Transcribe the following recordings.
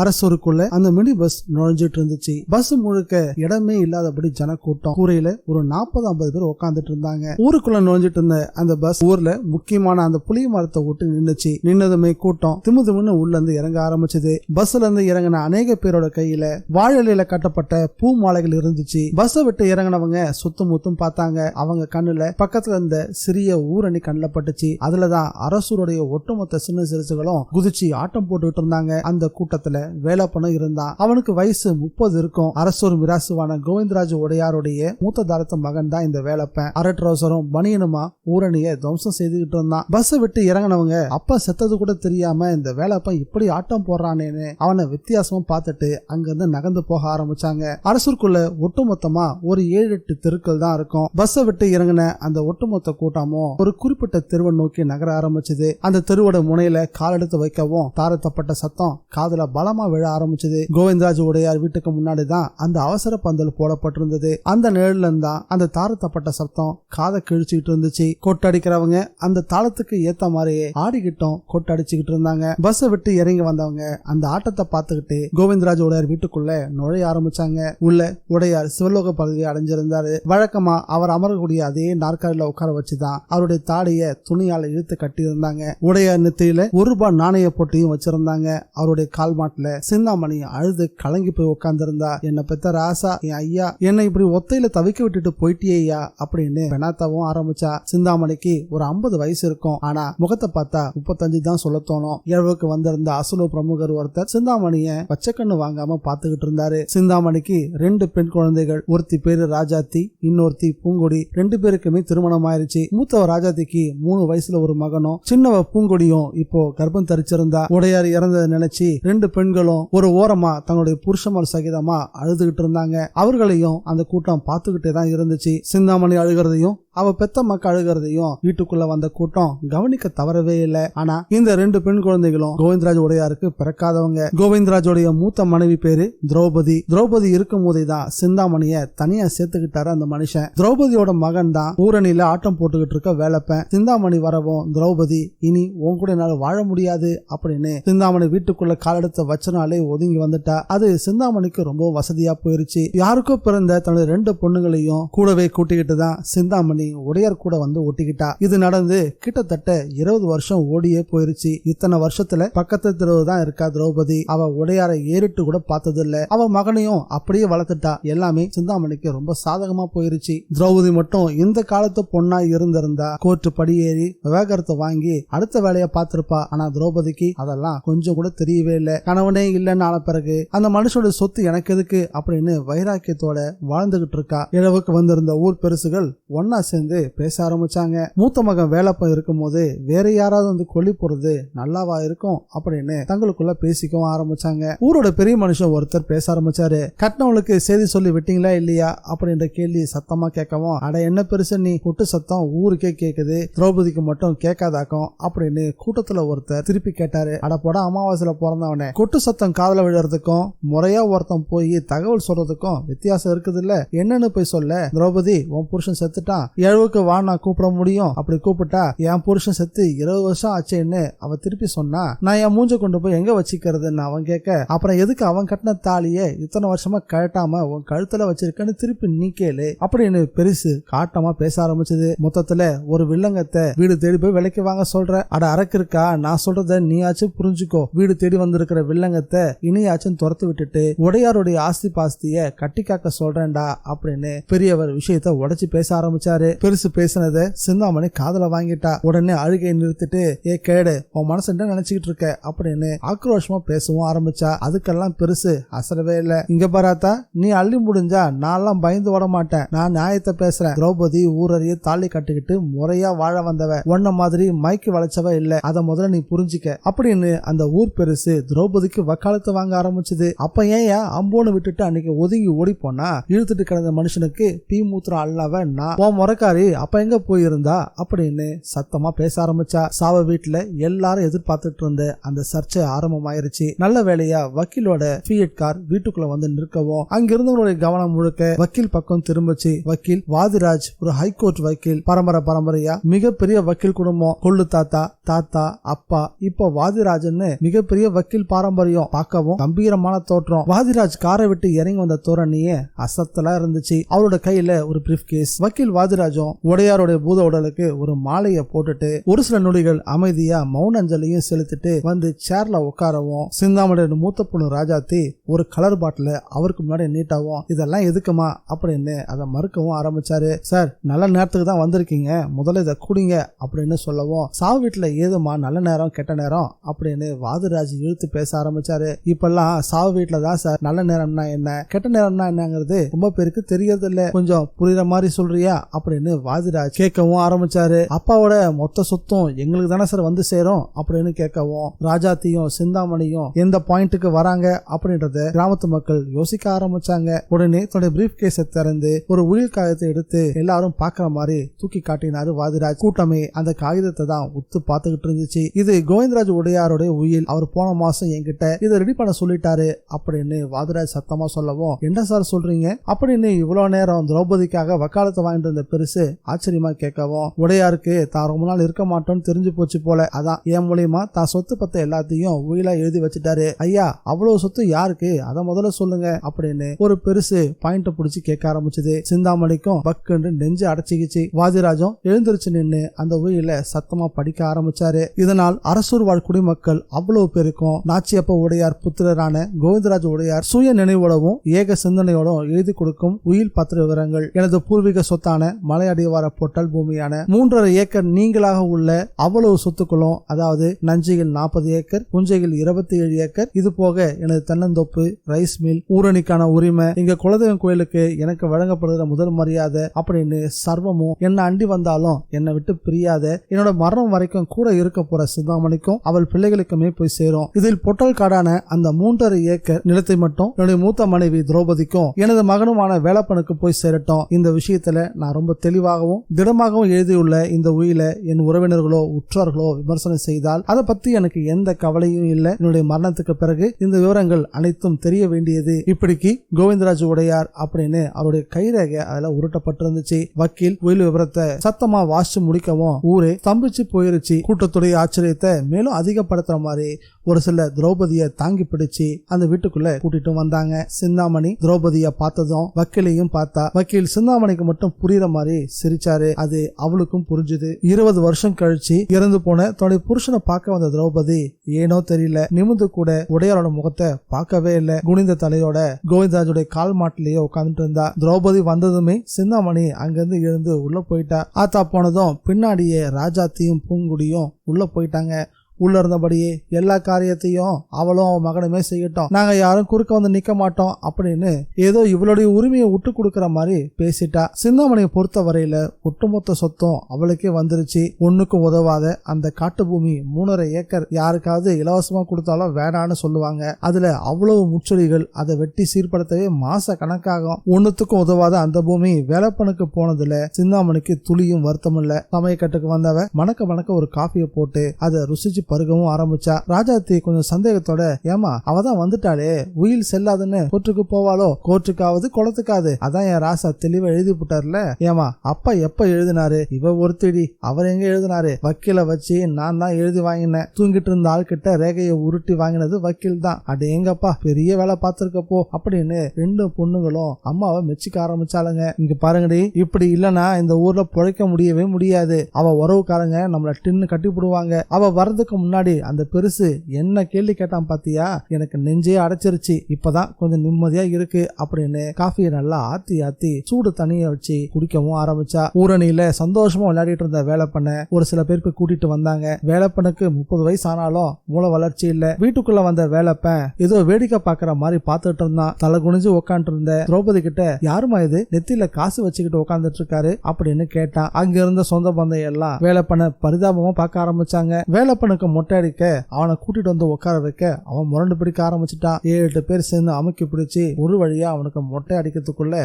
அரசூருக்குள்ள அந்த mini bus நுழைஞ்சிட்டு இருந்துச்சு. Bus முழுக்க இடமே இல்லாதபடி ஜன கூட்டம். கூரையில ஒரு 40-50 பேர் உட்காந்துட்டு இருந்தாங்க. ஊருக்குள்ள நுழைஞ்சிட்டு இருந்த அந்த பஸ் ஊர்ல முக்கியமான அந்த புளிய மரத்தை விட்டு நின்னுச்சு. நின்னதுமே கூட்டம் திமுன்னு உள்ள இருந்து இறங்க ஆரம்பிச்சது. பஸ்ல இருந்து இறங்கின அநேக பேரோட கையில வாழலையில கட்டப்பட்ட பூ மாலைகள் இருந்துச்சு. பஸ் விட்டு இறங்கினவங்க சுத்தும் முத்தும் பார்த்தாங்க. அவங்க கண்ணுல பக்கத்துல இருந்த சிறிய ஊரணி கண்ணுல பட்டுச்சு. அதுலதான் அரசூருடைய ஒட்டுமொத்த சின்ன சிறுசுகளும் குதிச்சு ஆட்டம் போட்டுக்கிட்டு இருந்தாங்க. அந்த கூட்டத்துல வேலப்பனும் இருந்தான். அவனுக்கு வயசு 30 இருக்கும். அரசூர் மிராசுவான கோவிந்தராஜ உடையாருடைய மூத்த தாரத்த மகன் தான் இந்த வேலப்பன். அரட்ரோசரும் பனியனுமா ஊரணிய துவம்சம் செய்துகிட்டு இருந்தான். பஸ் விட்டு இறங்கினவங்க அப்பா செத்தது கூட தெரியாம இந்த வேலப்பன் இப்படி ஆட்டம் போடுறானேன்னு அவனை வித்தியாசமா பார்த்துட்டு அங்கிருந்து நகர்ந்து போக ஆரம்பிச்சாங்க. அரசூருக்குள்ள ஒட்டுமொத்தமா ஒரு 7-8 தெருக்கள் தான் இருக்கும். பஸ் விட்டு இறங்கின அந்த ஒட்டுமொத்த கூட்டமும் ஒரு குறிப்பிட்ட தெருவை நோக்கி நகர ஆரம்பிச்சது. அந்த தெருவோட முனையில கால் எடுத்து வைக்கவும் தாரத்தப்பட்ட சத்தம் காதுல பலமா விழ ஆரம்பிச்சது. கோவிந்தராஜ உடையார் வீட்டுக்கு முன்னாடி தான் அந்த அவசர பந்தல் போடப்பட்டிருந்தது. அந்த நிழல்ல இருந்தா அந்த தாரத்தப்பட்ட சத்தம் காதை கிழிச்சுக்கிட்டு இருந்துச்சு. கொட்டடிக்கிறவங்க அந்த தாளத்துக்கு ஏத்த மாதிரியே ஆடிக்கிட்டும் கொட்டடிச்சுக்கிட்டு இருந்தாங்க. பஸ் விட்டு இறங்கி வந்தவங்க அந்த ஆட்டத்தை பார்த்துக்கிட்டு கோவிந்தராஜ உடையார் வீட்டுக்குள்ள நுழைய ஆரம்பிச்சாங்க. உள்ள உடையார் சிவலோக பதவியை அடைஞ்சிருந்தாரு. வழக்கமா அவர் அமரக்கூடிய அதே நாற்காலில உட்கார வச்சுதான் அவருடைய தாடிய துணியால இழுத்து கட்டி இருந்தாங்க. உடையார் நெத்தியில ₹1 நாணய போட்டியும் வச்சிருந்தாங்க. அவருடைய கால் மாட்டுல சிந்தாமணி அழுது கலங்கி போய் உட்கார்ந்து இருந்தா. என்ன பெத்த ராசா, என் ஐயா, என்னை இப்படி ஒத்தையில தவிக்க விட்டுட்டு போயிட்டியா அப்படின்னு பெனாத்தவும் ஆரம்பிச்சா. சிந்தாமணிக்கு ஒரு 50 வயசு இருக்கும். ஆனா முகத்தை பார்த்தா 35 தான் சொல்ல தோணும். இரவுக்கு வந்திருந்த அசுலோ பிரமுகர் ஒருத்தர் சிந்தாமணிய பச்சைக்கண்ணு வாங்காம பாத்துக்கிட்டு இருந்தாரு. சிந்தாமணிக்கு 2 பெண் குழந்தைகள். ஒருத்தி பேரு ராஜாத்தி, இன்னொருத்தி பூங்கொடி. 2 பேருக்குமே திருமணம் ஆயிருச்சு. மூத்தவ ராஜாத்திக்கு 3 வயசுல ஒரு மகனும், சின்னவ பூங்கொடியும் இப்போ கர்ப்பம் தரிச்சிருந்தா. உடையார் இறந்ததை நினைச்சு 2 பெண்களும் ஒரு ஓரமா தங்களுடைய புருஷமார் சகிதமா அழுதுகிட்டு இருந்தாங்க. அவர்களையும் அந்த கூட்டம் பார்த்துக்கிட்டே தான் இருந்துச்சு. சிந்தாமணி அழுகிறதையும் அவ பெத்த மக்கள் அழுகிறதையும் வீட்டுக்குள்ள வந்த கூட்டம் கவனிக்க தவறவே இல்லை. ஆனா இந்த 2 பெண் குழந்தைகளும் கோவிந்தராஜ உடையாருக்கு பிறக்காதவங்க. கோவிந்தராஜோடைய மூத்த மனைவி பேரு திரௌபதி. திரௌபதி இருக்கும் போதேதான் சிந்தாமணிய தனியா சேர்த்துக்கிட்டாரு அந்த மனுஷன். திரௌபதியோட மகன் தான் ஊரணியில ஆட்டம் போட்டுக்கிட்டு இருக்க வேலப்பன். சிந்தாமணி வரவும் திரௌபதி இனி உன் கூட என்னால வாழ முடியாது அப்படின்னு சிந்தாமணி வீட்டுக்குள்ள காலெடுத்த வச்சனாலே ஒதுங்கி வந்துட்டா. அது சிந்தாமணிக்கு ரொம்ப வசதியா போயிருச்சு. யாருக்கோ பிறந்த தன்னுடைய 2 பொண்ணுங்களையும் கூடவே கூட்டிக்கிட்டு தான் சிந்தாமணி உடையார் கூட வந்து ஒட்டிக்கிட்டா. இது நடந்து கிட்டத்தட்ட 20 வருஷம் ஓடியே போயிருச்சு. இத்தனை வருஷத்துல பக்கத்து தெருவு தான் இருக்கா திரௌபதி. அவ உடையாரை ஏறிட்டு கூட பார்த்தது இல்ல. அவ மகனையும் அப்படியே வளர்த்துட்டா. எல்லாமே சிந்தாமணிக்கு ரொம்ப சாதகமா போயிருச்சு. திரௌபதி மட்டும் இந்த காலத்து பொண்ணா இருந்திருந்தா கோர்ட்டு படியேறி விவாகரத்தை வாங்கி அடுத்த வேலையை பார்த்திருப்பா. ஆனா திரௌபதிக்கு அதெல்லாம் கொஞ்சம் கூட தெரியவே இல்லை. கணவனே இல்லைன்னு ஆன பிறகு அந்த மனுஷோட சொத்து எனக்கு எதுக்கு அப்படின்னு வைராக்கியத்தோட வாழ்ந்துகிட்டு இருக்கா. இரவுக்கு வந்திருந்த ஊர் பெருசுகள் ஒன்னா சேர்ந்து பேச ஆரம்பிச்சாங்க. மூத்த மகன் வேலப்பன் இருக்கும் போது வேற யாராவது வந்து கொல்லி போறது நல்லாவா இருக்கும் அப்படின்னு தங்களுக்குள்ள பேசிக்கவும் ஆரம்பிச்சாங்க. ஊரோட பெரிய மனுஷன் ஒருத்தர் பேச ஆரம்பிச்சாரு. கட்டினவங்களுக்கு செய்தி சொல்லி விட்டீங்களா இல்லையா அப்படின்ற கேள்வி சத்தமா கேட்கவும், அட என்ன பெருசு நீ, கொட்டு சத்தம் ஊருக்கே கேக்குது, திரௌபதிக்கு மட்டும் கேட்காதாக்கும் அப்படின்னு கூட்டத்துல ஒருத்தர் திருப்பி கேட்டாரு. அட போட அமாவாசையில பிறந்தவனே, கொட்டு சத்தம் காதல விழுறதுக்கும் முறையா ஒருத்தன் போய் தகவல் சொல்றதுக்கும் வித்தியாசம் இருக்குது இல்ல, என்னன்னு போய் சொல்ல. திரௌபதி உன் புருஷன் செத்துட்டான், எழுவுக்கு வா நான் கூப்பிட முடியும். அப்படி கூப்பிட்டா என் புருஷன் செத்து 20 வருஷம் ஆச்சேன்னு அவ திருப்பி சொன்னா, நான் என் மூஞ்ச கொண்டு போய் எங்க வச்சுக்கிறதுன்னு அவன் கேட்க, அப்புறம் எதுக்கு அவன் கட்டின தாலியே இத்தனை வருஷமா கழட்டாம உன் கழுத்துல வச்சிருக்கன்னு திருப்பி நீ கேளு அப்படின்னு பெருசு காட்டமா பேச ஆரம்பிச்சது. மொத்தத்துல ஒரு வில்லங்கத்தை வீடு தேடி போய் விலைக்கு வாங்க சொல்ற. அட அரக்கு இருக்கா, நான் சொல்றத நீயாச்சும் புரிஞ்சுக்கோ. வீடு தேடி வந்திருக்கிற வில்லங்கத்தை இனியாச்சும் துரத்து விட்டுட்டு உடையாருடைய ஆஸ்தி பாஸ்திய கட்டி காக்க சொல்றேன்டா அப்படின்னு பெரியவர் விஷயத்த உடைச்சு பேச ஆரம்பிச்சாரு. பெருசு பேசினத சிந்தாமணி காதல வாங்கிட்டா. உடனே அழுகையை நிறுத்திட்டு, ஏ கேடு உன் மனசு என்ன நினைச்சுக்கிட்டு இருக்க அப்படின்னு ஆக்ரோஷமா பேசவும் ஆரம்பிச்சா. அதுக்கெல்லாம் பெருசு அசரவே இல்ல. இங்க பாராத்தா, நீ அள்ளி முடிஞ்சா நான்லாம் பயந்து விட மாட்டேன். நான் நியாயத்தை பேசுறேன். திரௌபதி ஊரறிய தாலி கட்டிக்கிட்டு முறையா வாழ வந்தவ, ஒன்ன மாதிரி மைக்கு வளைச்சவ இல்ல, அத முதல்ல நீ புரிஞ்சுக்க அப்படின்னு அந்த ஊர் பெருசு திரௌபதிக்கு வக்காலத்தை வாங்க ஆரம்பிச்சது. அப்ப ஏன் அம்போன்னு விட்டுட்டு அன்னைக்கு ஒதுங்கி ஓடி போனா, இழுத்துட்டு கிடந்த மனுஷனுக்கு பீ மூத்திரம் அல்லாவ நான் உன் முறை வேலைக்காரி அப்ப எங்க போயிருந்தா அப்படின்னு சத்தமா பேச ஆரம்பிச்சா. சாவ வீட்டுல எல்லாரும் எதிர்பார்த்துட்டு இருந்த அந்த சர்ச்சை ஆரம்பமாயிருச்சு. நல்ல வேலையா வக்கீலோட ஃபியட் கார் வீட்டுக்குள்ள வந்து நிற்கவும் அங்கிருந்தவங்களுடைய கவனம் முழுக்க வக்கீல் பக்கம் திரும்பிச்சு. வக்கீல் வாதிராஜ் ஒரு ஹைகோர்ட் வக்கீல், பரம்பரையா மிகப்பெரிய வக்கீல் குடும்பம். கொள்ளு தாத்தா, தாத்தா, அப்பா, இப்போ வாதிராஜன்னு மிகப்பெரிய வக்கீல் பாரம்பரியம். பார்க்கவும் கம்பீரமான தோற்றம். வாதிராஜ் காரை விட்டு இறங்கி வந்த தோரணியே அசத்தலா இருந்துச்சு. அவரோட கையில ஒரு பிரீஃப் கேஸ். வக்கீல் வாதிராஜும் உடையாருடைய பூத உடலுக்கு ஒரு மாலையை போட்டுட்டு ஒரு சில நொடிகள் அமைதியா மௌன அஞ்சலியும் செலுத்திட்டு வந்து சேர்ல உட்காரவும், சிந்தாமணியோட மூத்த பொண்ணு ராஜாத்தி ஒரு கலர் பாட்டில அவருக்கு முன்னாடி நீட்டாவும், இதெல்லாம் எதுக்குமா அப்படின்னு அதை மறுக்கவும் ஆரம்பிச்சாரு. சார், நல்ல நேரத்துக்கு தான் வந்திருக்கீங்க, முதல்ல இதை குடிங்க அப்படின்னு சொல்லவும், சாவு வீட்டுல ஏதுமா நல்ல நேரம் கெட்ட நேரம் அப்படின்னு வாதிராஜ் இழுத்து பேச ஆரம்பிச்சாரு. இப்பெல்லாம் சாவு வீட்டுல தான் சார் நல்ல நேரம்னா என்ன, கெட்ட நேரம்னா என்னங்கிறது ரொம்ப பேருக்கு தெரியறது இல்ல, கொஞ்சம் புரியுற மாதிரி சொல்றியா அப்படின்னு வாதிராஜ் கேட்கவும் ஆரம்பிச்சாரு. அப்பாவோட மொத்த சொத்தும் எங்களுக்கு தானே சார் வந்து சேரும் அப்படின்னு கேட்கவும், ராஜாத்தியும் சிந்தாமணியும் எந்த பாயிண்ட்டுக்கு வராங்க அப்படின்றத கிராமத்து மக்கள் யோசிக்க ஆரம்பிச்சாங்க. உடனே தன்னுடைய பிரீஃப் கேஸை திறந்து ஒரு உயில் காகிதத்தை எடுத்து எல்லாரும் பாக்குற மாதிரி தூக்கி காட்டினாரு வாதிராஜ். கூட்டமே அந்த காகிதத்தை தான் உத்து பார்த்துக்கிட்டு இருந்துச்சு. இது கோவிந்தராஜ் உடையாருடைய உயில், அவர் போன மாசம் என்கிட்ட இதை ரெடி பண்ண சொல்லிட்டாரு அப்படின்னு வாதிராஜ் சத்தமா சொல்லவும், என்ன சார் சொல்றீங்க அப்படின்னு இவ்வளவு நேரம் திரௌபதிக்காக வக்காலத்தை வாங்கிட்டு இருந்த பெருசு ஆச்சரியமா கேட்கவும், உடையாருக்கு தான் ரொம்ப நாள் இருக்க மாட்டோம்னு தெரிஞ்சு போச்சு போல, அதான் என் மூலியமா தான் சொத்து பத்த எல்லாத்தையும் உயிலா எழுதி வச்சுட்டாரு. ஐயா, அவ்வளவு சொத்து யாருக்கு, அதை முதல்ல சொல்லுங்க அப்படின்னு ஒரு பெருசு பாயிண்ட் பிடிச்சு கேட்க ஆரம்பிச்சது. சிந்தாமணிக்கும் பக்குன்னு நெஞ்சு அடைச்சிக்கிச்சு. வாதிராஜும் எழுந்திருச்சு நின்று அந்த உயில சத்தமா படிக்க ஆரம்பிச்சாரு. இதனால் அரசூர் வாழ் குடிமக்கள் அவ்வளவு பேருக்கும் நாச்சியப்ப உடையார் புத்திரரான கோவிந்தராஜ் உடையார் சுய நினைவோடவும் ஏக சிந்தனையோடும் எழுதி கொடுக்கும் உயில் பத்திர விவரங்கள். எனது பூர்வீக சொத்தான மலையடிவார பொட்டல் பூமியான 3.5 ஏக்கர் நீங்களாக உள்ள அவ்வளவு சொத்துக்களும், அதாவது நஞ்சியில் 40 ஏக்கர், புஞ்சையில் 27 ஏக்கர், இது போக எனது தென்னந்தோப்பு, ரைஸ் மில், ஊரணிக்கான உரிமை, இங்க குலதெய்வம் கோயிலுக்கு எனக்கு வழங்கப்படுகிற முதல் மரியாதை அப்படின்னு சர்வமும் என்ன அண்டி வந்தாலும் என்னை விட்டு பிரியாத என்னோட மரணம் வரைக்கும் கூட இருக்க போற சிந்தாமணிக்கும் அவள் பிள்ளைகளுக்குமே போய் சேரும். இதில் பொட்டல் காடான அந்த 3.5 ஏக்கர் நிலத்தை மட்டும் என்னுடைய மூத்த மனைவி திரௌபதிக்கும் எனது மகனுமான வேலப்பனுக்கு போய் சேரட்டும். இந்த விஷயத்துல நான் ரொம்ப தெளிவாகவும் திடமாகவும் எழுதியுள்ள இந்த உயில என் உறவினர்களோ உற்றார்களோ விமர்சனம் செய்தால் அதை பத்தி எனக்கு எந்த கவலையும் இல்லை. என்னுடைய மரணத்துக்கு பிறகு இந்த விவரங்கள் அனைத்தும் தெரிய வேண்டியது. இப்படிக்கு கோவிந்தராஜ் உடையார் அப்படின்னு அவருடைய கைரேகை அதுல உருட்டப்பட்டிருந்துச்சு. வக்கீல் உயில் விவரத்தை சத்தமா வாசிச்சு முடிக்கவும் ஊரே ஸ்தம்பிச்சு போயிருச்சு. கூட்டத்துடைய ஆச்சரியத்தை மேலும் அதிகப்படுத்துற மாதிரி ஒரு சில திரௌபதியை தாங்கி பிடிச்சு அந்த வீட்டுக்குள்ள கூட்டிட்டு வந்தாங்க. சிந்தாமணி திரௌபதியை பார்த்ததும் வக்கீலையும் பார்த்தா. வக்கீல் சிந்தாமணிக்கு மட்டும் புரியுற மாதிரி சிரிச்சாரு. அது அவளுக்கும் புரிஞ்சுது. 20 வருஷம் கழிச்சு இறந்து போன தன்னுடைய புருஷனை பார்க்க வந்த திரௌபதி ஏனோ தெரியல நிமிந்து கூட உடையாரோட முகத்தை பார்க்கவே இல்லை. குனிந்த தலையோட கோவிந்தராஜுடைய கால் மாட்டிலேயே உட்கார்ந்துட்டு இருந்தா. திரௌபதி வந்ததுமே சிந்தாமணி அங்கிருந்து எழுந்து உள்ள போயிட்டா. ஆத்தா போனதும் பின்னாடியே ராஜாத்தியும் பூங்குடியும் உள்ள போயிட்டாங்க. உள்ள இருந்தபடியே எல்லா காரியத்தையும் அவளும் அவன் மகனுமே செய்யட்டும், நாங்க யாரும் குறுக்க வந்து நிக்க மாட்டோம் அப்படின்னு ஏதோ இவளுடைய உரிமையை விட்டு கொடுக்கற மாதிரி பேசிட்டா. சிந்தாமணியை பொறுத்த வரையில ஒட்டுமொத்த சொத்தும் அவளுக்கே வந்துருச்சு. ஒண்ணுக்கும் உதவாத அந்த காட்டு பூமி 3.5 ஏக்கர் யாருக்காவது இலவசமா கொடுத்தாலும் வேணான்னு சொல்லுவாங்க. அதுல அவ்வளவு முச்சொலிகள், அதை வெட்டி சீர்படுத்தவே மாச கணக்காகும். ஒண்ணுத்துக்கும் உதவாத அந்த பூமி வேலப்பனுக்கு போனதுல சிந்தாமணிக்கு துளியும் வருத்தம் இல்ல. சமயக்கட்டுக்கு வந்தவ மணக்க ஒரு காஃபியை போட்டு அதை ருசிச்சு பருகவும் ஆரம்பிச்சா. ராஜாத்தி கொஞ்சம் சந்தேகத்தோட, ஏமா அவதான் வந்துட்டாளே, உயில் செல்லாதுன்னு கோர்ட்டுக்கு போவாளோ, கோர்ட்டுக்காவது குளத்துக்காது, அதான் என் ராசா தெளிவா எழுதி போட்டார்ல. ஏமா அப்பா எப்ப எழுதினாரு, இவ ஒருத்தடி, அவர் எங்க எழுதினாரு, வக்கீல வச்சு நான் தான் எழுதி வாங்கினேன். தூங்கிட்டு இருந்த ஆள் கிட்ட ரேகையை உருட்டி வாங்கினது வக்கீல் தான். அடே எங்கப்பா பெரிய வேலை பார்த்திருக்கப்போ அப்படின்னு 2 பொண்ணுங்களும் அம்மாவை மெச்சிக்க ஆரம்பிச்சாளுங்க. இங்க பாருங்கடி, இப்படி இல்லனா இந்த ஊர்ல பிழைக்க முடியவே முடியாது. அவ உறவுக்காரங்க நம்மள டின்னு கட்டி போடுவாங்க. அவ வரதுக்கு முன்னாடி அந்த பெருசு என்ன கேள்வி கேட்டான் பாத்தியா, எனக்கு நெஞ்சே அடைச்சிருச்சு. இப்பதான் கொஞ்சம் நிம்மதியா இருக்கு அப்படின்னு காஃபியை நல்லா ஆத்தி சூடு தண்ணிய வச்சு குடிக்கவும் ஆரம்பிச்சா. ஊரணியில சந்தோஷமா விளையாடிட்டு இருந்த வேலப்பனை ஒரு சில பேருக்கு கூட்டிட்டு வந்தாங்க. வேலப்பனுக்கு 30 வயசு ஆனாலும் மூளை வளர்ச்சி இல்ல. வீட்டுக்குள்ள வந்த வேலப்பன் ஏதோ வேடிக்கை பாக்குற மாதிரி பாத்துட்டு இருந்தான். தலை குனிஞ்சு உட்காந்துட்டு இருந்த திரௌபதி கிட்ட, யாருமா இது நெத்தியில காசு வச்சுக்கிட்டு உட்காந்துட்டு இருக்காரு அப்படின்னு கேட்டான். அங்க இருந்த சொந்த பந்தம் எல்லாம் வேலப்பனை பரிதாபமா பார்க்க ஆரம்பிச்சாங்க. வேலப்பனுக்கு முழுக்க மொட்டை அடிக்க அவனை கூட்டிட்டு வந்து உட்கார வைக்க அவன் முரண்டு பிடிக்க ஆரம்பிச்சுட்டான். 7-8 பேர் சேர்ந்து அமுக்கி பிடிச்சு ஒரு வழியா அவனுக்கு மொட்டை அடிக்கிறதுக்குள்ள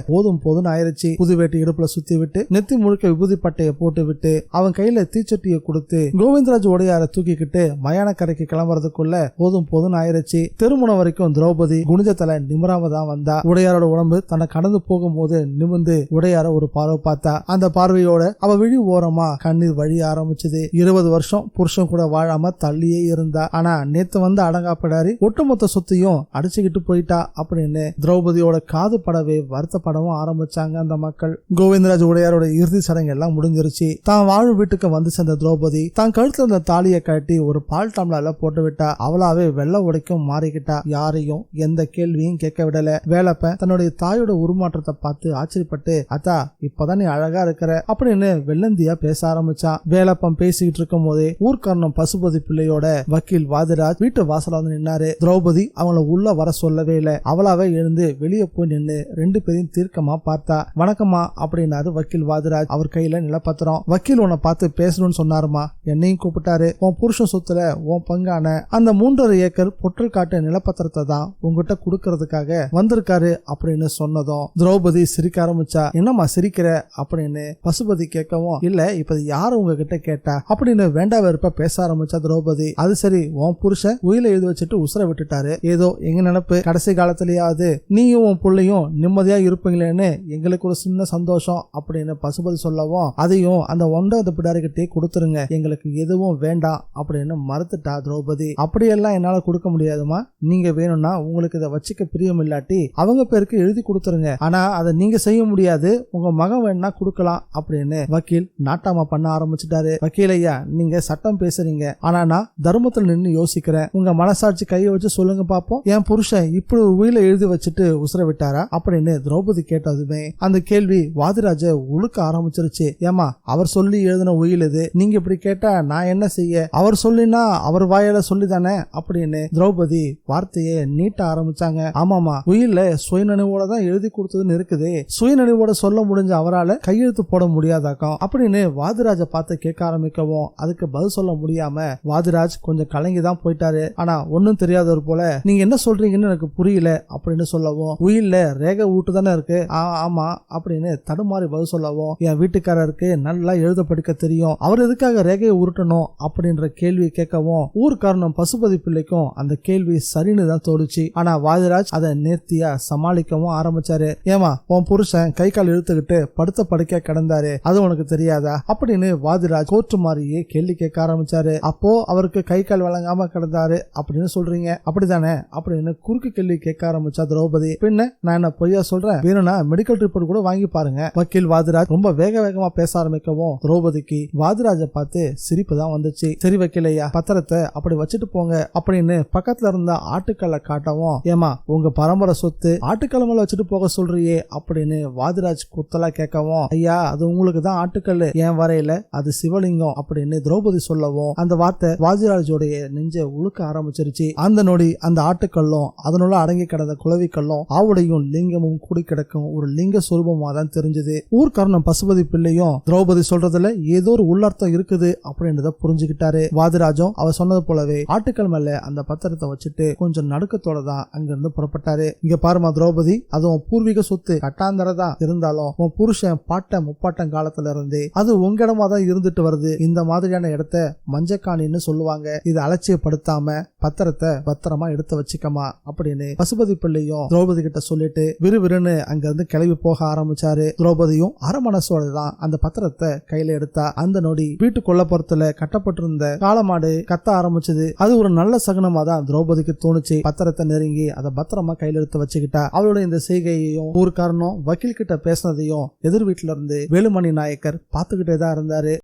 போதும் ஆயிருச்சு. புது வேட்டி இடுப்புல சுத்தி விட்டு நெத்தி முழுக்க விபூதி பட்டைய போட்டு விட்டு அவன் கையில தீச்சட்டியை கொடுத்து கோவிந்தராஜ் உடையார தூக்கிக்கிட்டு மயான கரைக்கு கிளம்புறதுக்குள்ள போதும் ஆயிருச்சு. திருமணம் வரைக்கும் திரௌபதி குனிஞ்ச தலை நிமிராம தான் வந்தா. உடையாரோட உடம்பு தன்னை கடந்து போகும்போது நிமிர்ந்து உடையார ஒரு பார்வை பார்த்தா. அந்த பார்வையோட அவ விழி ஓரமா கண்ணீர் வழி ஆரம்பிச்சது. 20 வருஷம் புருஷன் கூட வாழாம தள்ளியே இருந்தா. ஆனா நேத்து வந்து அடங்காப்படாரி ஒட்டுமொத்த சொத்தையும் அடிச்சுக்கிட்டு போயிட்டா அப்படின்னு திரௌபதியோட காது படவே வருத்தப்படவும் ஆரம்பிச்சாங்க அந்த மக்கள். கோவிந்தராஜ் உடையாரோட இறுதி சடங்கு எல்லாம் முடிஞ்சிருச்சு. தான் வாழும் வீட்டுக்கு வந்து சேர்ந்த திரௌபதி தான் கழுத்துல இருந்த தாலியை கட்டி ஒரு பால் டம்ளர்ல போட்டு விட்டா. அவளாவே வெள்ள உடைக்கும் மாறிக்கிட்டா. யாரையும் எந்த கேள்வியும் கேட்க விடல. வேலப்பன் தன்னுடைய தாயோட உருமாற்றத்தை பார்த்து ஆச்சரியப்பட்டு, அத்தா இப்பதான் நீ அழகா இருக்கிற அப்படின்னு வெள்ளந்தியா பேச ஆரம்பிச்சான். வேலப்பன் பேசிக்கிட்டு இருக்கும் போதே ஊர்க்காரனும் பசுபதி பிள்ளையோட வக்கீல் வாதிராஜ் வீட்டு வாசல வந்து நின்னாரு. திரௌபதி அவங்கள உள்ள வர சொல்லவே இல்லை. அவளாவே எழுந்து வெளியே போய் நின்று 2 பேரையும் தீர்க்கமா பார்த்தா. வணக்கம்மா அப்படின்னாரு வக்கீல் வாதிராஜ். அவர் கையில நிலப்பத்திரம். வக்கீல் உன்னை பார்த்து பேசணும்னு சொன்னாருமா. என்னையும் கூப்பிட்டாரு. உன் புருஷன் சொத்துல உன் பங்கான அந்த 3.5 ஏக்கர் பொற்றல் காட்டு நிலப்பத்திரத்தை தான் உங்ககிட்ட குடுக்கறதுக்காக வந்திருக்காரு அப்படின்னு சொன்னதும் திரௌபதி சிரிக்க ஆரம்பிச்சா. என்னம்மா சிரிக்கிற அப்படின்னு பசுபதி கேட்கவும், இல்ல இப்ப யாரு உங்ககிட்ட கேட்டா அப்படின்னு வேண்டா வெறுப்பா பேச ஆரம்பிச்சா திரௌபதி. அது சரி, உன் புருஷன் உயில எழுதி வச்சுட்டு உசுர விட்டுட்டாரு. ஏதோ எங்க நினைப்பு கடைசி காலத்திலேயாவது நீயும் உன் பிள்ளையும் நிம்மதியா இருப்பீங்களேன்னு எங்களுக்கு ஒரு சின்ன சந்தோஷம் அப்படின்னு பசுபதி சொல்லவும், அதையும் அந்த 9வது பிடாரிகிட்டே கொடுத்துருங்க, எங்களுக்கு எதுவும் வேண்டாம் அப்படின்னு மறுத்துட்டா திரௌபதி. அப்படியெல்லாம் என்னால கொடுக்க முடியாதுமா. நீங்க வேணும்னா உங்களுக்கு இதை வச்சுக்க பிரியம் இல்லாட்டி அவங்க பேருக்கு எழுதி கொடுத்துருங்க. ஆனா அதை நீங்க செய்ய முடியாது. உங்க மகன் வேணா கொடுக்கலாம் அப்படின்னு வக்கீல் நாட்டாமா பண்ண ஆரம்பிச்சுட்டாரு. வக்கீல் ஐயா, நீங்க சட்டம் பேசுறீங்க. ஆனா நான் தர்மத்தில் நின்று யோசிக்கிறேன். உங்க மனசாட்சி கையை வச்சு சொல்லுங்க பாப்போம். என் புருஷன் இப்படி உயில எழுதி வச்சுட்டு உசுர விட்டாரா அப்படின்னு திரௌபதி கேட்டதுமே அந்த கேள்வி வாதிராஜ உழுக்க ஆரம்பிச்சிருச்சு. ஏமா, அவர் சொல்லி எழுதின உயில் இது. நீங்க இப்படி கேட்டா நான் என்ன செய்ய? அவர் சொல்லினா அவர் வாயில சொல்லிதானே அப்படின்னு திரௌபதி வார்த்தையை நீட்ட ஆரம்பிச்சாங்க. ஆமாமா, உயில்ல சுயநினைவோட தான் எழுதி கொடுத்ததுன்னு இருக்குது. சுயநினைவோட சொல்ல முடிஞ்ச அவரால் கையெழுத்து போட முடியாதாக்கம் அப்படின்னு வாதிராஜ பார்த்து கேட்க ஆரம்பிக்கவும் அதுக்கு பதில் சொல்ல முடியாம வாதிராஜ் கொஞ்சம் கலங்கி தான் போயிட்டாரு. ஆனா ஒன்னும் தெரியாதவர் போல நீங்க என்ன சொல்றீங்கன்னு எனக்கு புரியல அப்படின்னு சொல்லவும், உயில்ல ரேகை ஊட்டு தானே இருக்கு. ஆமா அப்படின்னு தடுமாறி பதில் சொல்லவும், என் வீட்டுக்காரருக்கு நல்லா எழுத படிக்க தெரியும், அவர் எதுக்காக ரேகையை உருட்டணும் அப்படின்ற கேள்வி கேட்கவும் ஊர்க்காரனும் பசுபதி பிள்ளைக்கும் அந்த கேள்வி சரின்னு தான் தோடுச்சு. ஆனா வாதிராஜ் அதை நேர்த்தியா சமாளிக்கவும் ஆரம்பிச்சாரு. ஏமா, உன் புருஷன் கை கால் இழுத்துக்கிட்டு படுத்த படுக்க கிடந்தாரு, அது உனக்கு தெரியாதா அப்படின்னு வாதிராஜ் கோர்ட்டு மாதிரியே கேள்வி கேட்க ஆரம்பிச்சாரு. அப்போ அவருக்கு கை கால் வழங்காம கிடந்தாரு அப்படின்னு சொல்றீங்க, அப்படித்தானே அப்படின்னு குறுக்கு கேள்வி கேட்க ஆரம்பிச்சா திரௌபதி. பின்ன நான் என்ன பொய்யா சொல்றேன்? வேணும்னா மெடிக்கல் ரிப்போர்ட் கூட வாங்கி பாருங்க. வக்கீல் வாதிராஜ் ரொம்ப வேகமா பேச ஆரம்பிக்கவும் திரௌபதிக்கு வாதிராஜ பார்த்து சிரிப்பு தான் வந்துச்சு. சரி வக்கீலையா, பத்திரத்தை அப்படி வச்சுட்டு போங்க அப்படின்னு பக்கத்துல இருந்த ஆட்டுக்கல்லை காட்டவும், ஏமா உங்க பரம்பரை சொத்து ஆட்டுக்கல்ல மேல வச்சுட்டு போக சொல்றியே அப்படின்னு வாதிராஜ் குத்தலா கேட்கவும், ஐயா அது உங்களுக்கு தான் ஆட்டுக்கல், என் வரையில அது சிவலிங்கம் அப்படின்னு திரௌபதி சொல்லவும் அந்த வார்த்தை வாதிராஜோடைய நெஞ்ச உழுக்க ஆரம்பிச்சிருச்சு. அந்த நொடி அந்த ஆட்டுக்கல்லும் அதனுள்ள அடங்கி கிடந்த குளவிக்கல்லும் ஆவுடையும் லிங்கமும் கூடி கிடக்கும் ஒரு லிங்க சுரூபமா தான் தெரிஞ்சது. ஊர்க்காரனும் பசுபதி பிள்ளையும் திரௌபதி சொல்றதுல ஏதோ ஒரு உள்ளர்த்தம் இருக்குது அப்படின்றத புரிஞ்சுக்கிட்டாரு. வாதிராஜும் அவர் சொன்னது போலவே ஆட்டுக்கள் மேல அந்த பத்திரத்தை வச்சுட்டு கொஞ்சம் நடுக்கத்தோட தான் அங்கிருந்து புறப்பட்டாரு. இங்க பாருமா திரௌபதி, அதுவும் பூர்வீக சொத்து கட்டாந்தர தான் இருந்தாலும் உன் புருஷன் பாட்ட முப்பாட்டம் காலத்துல இருந்து அது உங்க இடமா தான் இருந்துட்டு வருது. இந்த மாதிரியான இடத்த மஞ்சக்காணின்னு சொல்லுவாங்க. இதை அலட்சியப்படுத்தாம பத்திரத்தை பத்திரமா எடுத்து வச்சுக்கமா அப்படின்னு பசுபதி பிள்ளையும் திரௌபதி கிட்ட சொல்லிட்டு விறுவிறுன்னு அங்க இருந்து கிளம்பி போக ஆரம்பிச்சாரு. திரௌபதியும் அரமனசோட தான் அந்த பத்திரத்தை கையில எடுத்தா. அந்த நொடி வீட்டு கொல்லப்புறத்துல கட்டப்பட்டிருந்த காளமாடு கத்த ஆரம்பிச்சது. அது ஒரு நல்ல சகுனமா தான் திரௌபதிக்கு தோணுச்சு. பத்திரத்தை நெருங்கி அதை பத்திரமா கையில எடுத்து வச்சுக்கிட்டா. அவளோட இந்த செய்கையையும் ஊர்க்காரனும் வக்கீல் கிட்ட பேசினதையும் எதிர் வீட்டுல இருந்து வேலுமணி நாயக்கர் பாத்துக்கிட்டே தான் இருந்தாரு.